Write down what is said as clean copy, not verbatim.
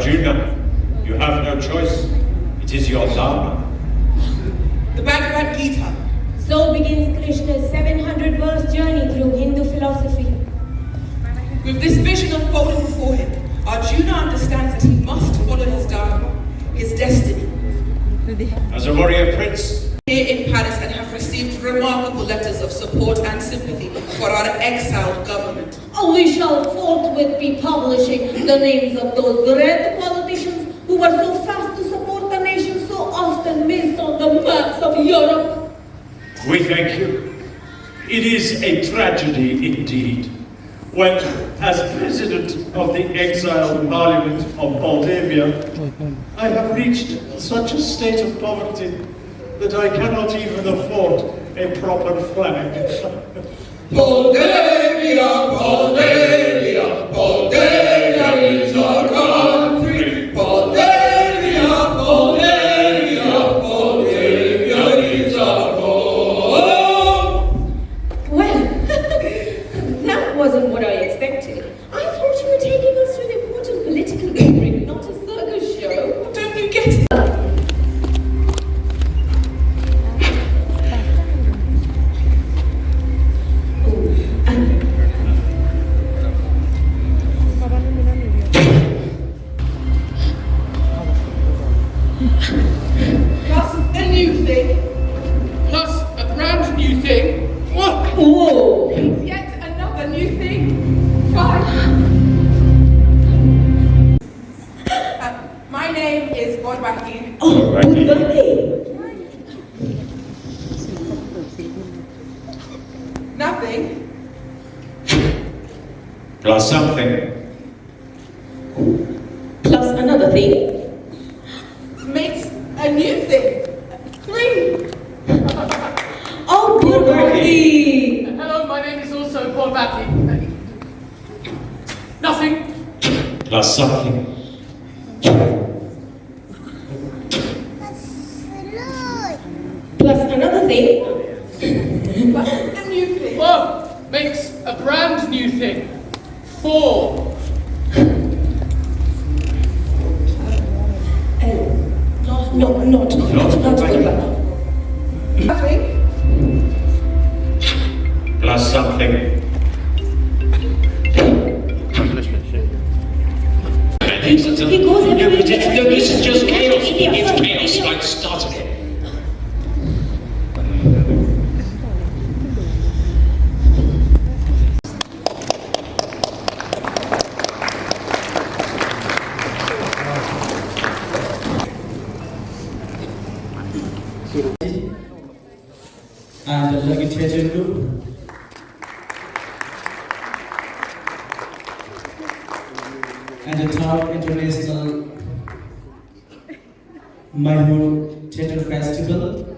Arjuna, you have no choice. It is your dharma. The Bhagavad Gita. So begins Krishna's 700-verse journey through Hindu philosophy. With this vision unfolding before him, Arjuna understands that he must follow his dharma, his destiny. As a warrior prince, Here in Paris and have received remarkable letters of support and sympathy for our exiled government. Oh, we shall forthwith be publishing the names of those great politicians who were so fast to support the nation so often missed on the maps of Europe. we thank you. It is a tragedy indeed when, as president of the exiled parliament of Moldavia, I have reached such a state of poverty that I cannot even afford a proper flag. Moldavia, Moldavia, Moldavia is our country. Moldavia, Moldavia, Moldavia is our home. Well, that wasn't what I expected. I thought you were taking us through the important political gathering, not a circus show. Don't you get it? Plus a new thing. Plus a brand new thing. What? Whoa! It's yet another new thing. Fine. My name is Bodwaki. Oh, good birthday! Nothing. Plus something. Plus another thing. Makes a new thing. 3. Oh, good birthday! Hello, my name is also Paul Batty. Nothing. Plus something. Plus another thing. Plus a new thing. Whoa! Makes a brand new thing. 4. Not good birthday. Nothing. Plus something. He goes No, everywhere. but this is just chaos. India It's first. chaos India. like starting it. and the Legislature Group. And the third International Mayur Theatre Festival